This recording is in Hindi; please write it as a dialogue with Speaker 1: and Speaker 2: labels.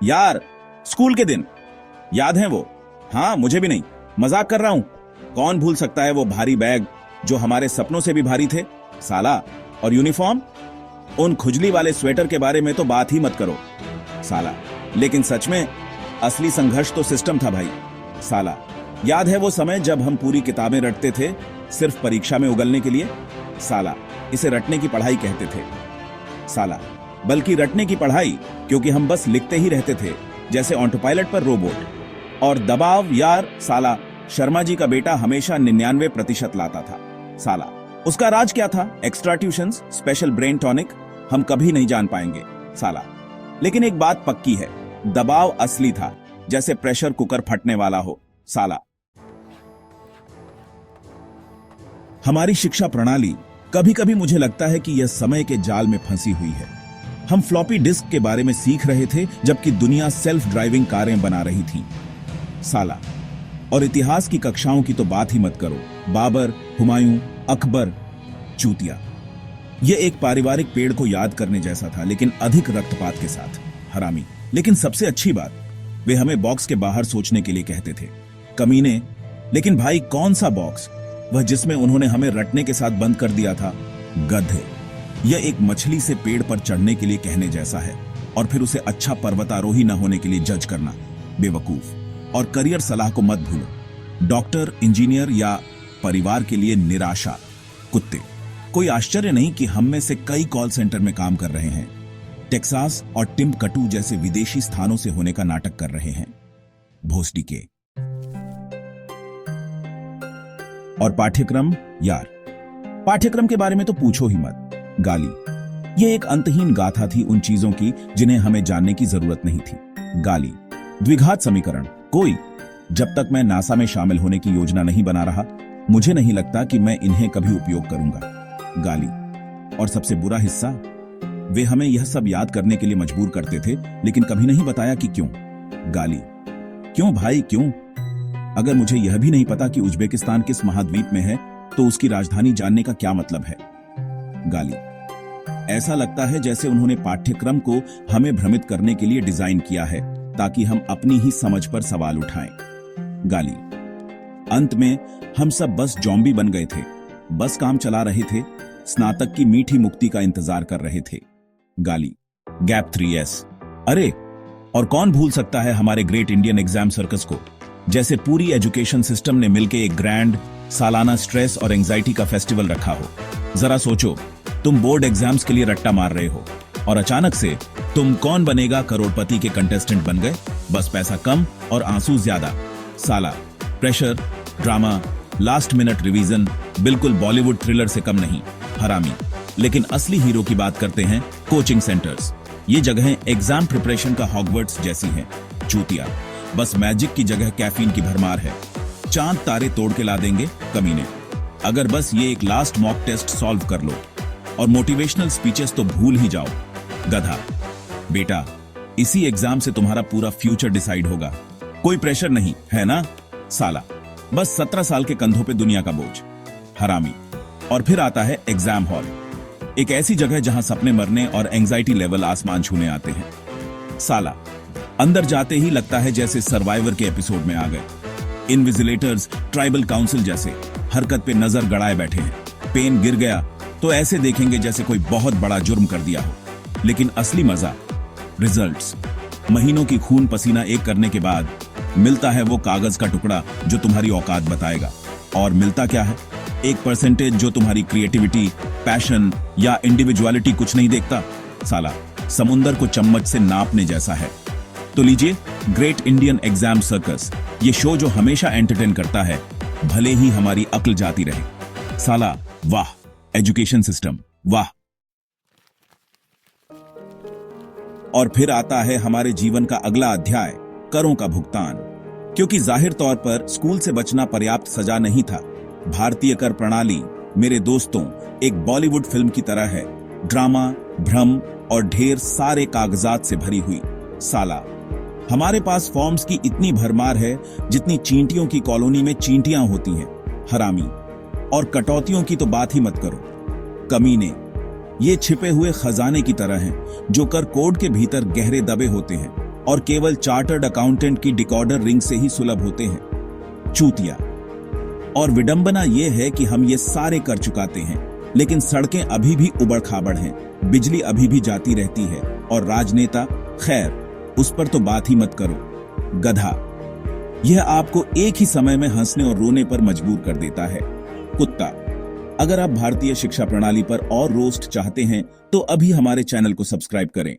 Speaker 1: यार, स्कूल के दिन याद हैं वो? हाँ, मुझे भी नहीं, मजाक कर रहा हूं। कौन भूल सकता है वो भारी बैग जो हमारे सपनों से भी भारी थे, साला। और यूनिफॉर्म, उन खुजली वाले स्वेटर के बारे में तो बात ही मत करो, साला। लेकिन सच में असली संघर्ष तो सिस्टम था भाई, साला। याद है वो समय जब हम पूरी किताबें रटते थे सिर्फ परीक्षा में उगलने के लिए, साला। इसे रटने की पढ़ाई कहते थे, साला। बल्कि रटने की पढ़ाई, क्योंकि हम बस लिखते ही रहते थे जैसे ऑटो पायलट पर रोबोट। और दबाव यार, साला। शर्मा जी का बेटा हमेशा 99% लाता था, साला। उसका राज क्या था? Extra tuitions, special brain tonic, हम कभी नहीं जान पाएंगे, साला। लेकिन एक बात पक्की है, दबाव असली था, जैसे प्रेशर कुकर फटने वाला हो, साला। हमारी शिक्षा प्रणाली, कभी कभी मुझे लगता है कि यह समय के जाल में फंसी हुई है। हम फ्लॉपी डिस्क के बारे में सीख रहे थे जबकि दुनिया सेल्फ ड्राइविंग कारें बना रही थी, साला। और इतिहास की कक्षाओं की तो बात ही मत करो। बाबर, हुमायूं, अकबर, चूतिया। यह एक पारिवारिक पेड़ को याद करने जैसा था, लेकिन अधिक रक्तपात के साथ, हरामी। लेकिन सबसे अच्छी बात, वे हमें बॉक्स के बाहर सोचने के लिए कहते थे, कमीने। लेकिन भाई, कौन सा बॉक्स? वह जिसमें उन्होंने हमें रटने के साथ बंद कर दिया था, गधे। यह एक मछली से पेड़ पर चढ़ने के लिए कहने जैसा है, और फिर उसे अच्छा पर्वतारोही न होने के लिए जज करना, बेवकूफ। और करियर सलाह को मत भूलो, डॉक्टर, इंजीनियर या परिवार के लिए निराशा, कुत्ते। कोई आश्चर्य नहीं कि हम में से कई कॉल सेंटर में काम कर रहे हैं, टेक्सास और टिम्बकटू जैसे विदेशी स्थानों से होने का नाटक कर रहे हैं, भोसडी के। और पाठ्यक्रम, यार, पाठ्यक्रम के बारे में तो पूछो ही मत। गाली। यह एक अंतहीन गाथा थी उन चीजों की जिन्हें हमें जानने की जरूरत नहीं थी। गाली। द्विघात समीकरण। कोई, जब तक मैं नासा में शामिल होने की योजना नहीं बना रहा, मुझे नहीं लगता कि मैं इन्हें कभी उपयोग करूंगा। गाली। और सबसे बुरा हिस्सा, वे हमें यह सब याद करने के लिए मजबूर करते थे, लेकिन कभी नहीं बताया कि क्यों। गाली। क्यों भाई, क्यों? अगर मुझे यह भी नहीं पता कि उज्बेकिस्तान किस महाद्वीप में है, तो उसकी राजधानी जानने का क्या मतलब है? गाली। ऐसा लगता है जैसे उन्होंने पाठ्यक्रम को हमें भ्रमित करने के लिए डिजाइन किया है, ताकि हम अपनी ही समझ पर सवाल उठाएं। गाली। अंत में हम सब बस जॉम्बी बन गए थे, बस काम चला रहे थे, स्नातक की मीठी मुक्ति का इंतजार कर रहे थे। गाली। Gap 3S। अरे, और कौन भूल सकता है हमारे ग्रेट इंडियन एग्जाम सर्कस को, जैसे पूरी एजुकेशन सिस्टम ने मिलकर एक ग्रैंड सालाना स्ट्रेस और एंजाइटी का फेस्टिवल रखा हो। जरा सोचो, तुम बोर्ड एग्जाम्स के लिए रट्टा मार रहे हो और अचानक से तुम कौन बनेगा करोड़पति के कंटेस्टेंट बन गए। बस पैसा कम और आंसू ज्यादा, साला। Pressure, drama, last minute revision, बिल्कुल बॉलीवुड थ्रिलर से कम नहीं, हरामी। लेकिन असली हीरो की बात करते हैं, कोचिंग सेंटर्स। ये जगहें एग्जाम प्रिपरेशन का हॉगवर्ट्स जैसी हैं, चूतिया। बस मैजिक की जगह कैफीन की भरमार है। चांद तारे तोड़ के ला देंगे, कमीने। अगर बस ये एक लास्ट मॉक टेस्ट सॉल्व कर लो, और मोटिवेशनल स्पीचेस तो भूल ही जाओ, गधा। बेटा, इसी एग्जाम से तुम्हारा पूरा फ्यूचर डिसाइड होगा। कोई प्रेशर नहीं है ना, साला। बस 17 साल के कंधों पे दुनिया का बोझ, हरामी। और फिर आता है एग्जाम हॉल, एक ऐसी जगह जहां सपने मरने और एंजाइटी लेवल आसमान छूने आते हैं, साला। अंदर जाते ही लगता है जैसे सर्वाइवर के एपिसोड में आ गए। इनविजिलेटर्स, ट्राइबल काउंसिल जैसे हरकत पे नजर गड़ाए बैठे हैं। पेन गिर गया तो ऐसे देखेंगे जैसे कोई बहुत बड़ा जुर्म कर दिया हो। लेकिन असली मजा, रिजल्ट्स। महीनों की खून पसीना एक करने के बाद मिलता है वो कागज का टुकड़ा जो तुम्हारी औकात बताएगा। और मिलता क्या है? 1% जो तुम्हारी क्रिएटिविटी, पैशन या इंडिविजुअलिटी कुछ नहीं देखता, साला। समुंदर को चम्मच से नापने जैसा है। तो लीजिए, ग्रेट इंडियन एग्जाम सर्कस, ये शो जो हमेशा एंटरटेन करता है, भले ही हमारी अक्ल जाती रहे, साला। वाह एजुकेशन सिस्टम, वाह। और फिर आता है हमारे जीवन का अगला अध्याय, करों का भुगतान। क्योंकि जाहिर तौर पर स्कूल से बचना पर्याप्त सजा नहीं था। भारतीय कर प्रणाली, मेरे दोस्तों, एक बॉलीवुड फिल्म की तरह है। ड्रामा, भ्रम और ढेर सारे कागजात से भरी हुई, साला। हमारे पास फॉर्म्स की इतनी भरमार है जितनी चींटियों की कॉलोनी में चींटियां होती हैं, हरामी। और कटौतियों की तो बात ही मत करो, कमीने। ये छिपे हुए खजाने की तरह हैं जो कर कोड के भीतर गहरे दबे होते हैं, और केवल चार्टर्ड अकाउंटेंट की डिकॉर्डर रिंग से ही सुलभ होते हैं। चूतिया। और विडंबना यह है कि हम ये सारे कर चुकाते हैं, लेकिन सड़कें अभी भी उबड़ खाबड़ हैं, बिजली अभी भी जाती रहती है, और राजनेता, खैर उस पर तो बात ही मत करो। गधा। यह आपको एक ही समय में हंसने और रोने पर मजबूर कर देता है। कुत्ता। अगर आप भारतीय शिक्षा प्रणाली पर और रोस्ट चाहते हैं तो अभी हमारे चैनल को सब्सक्राइब करें।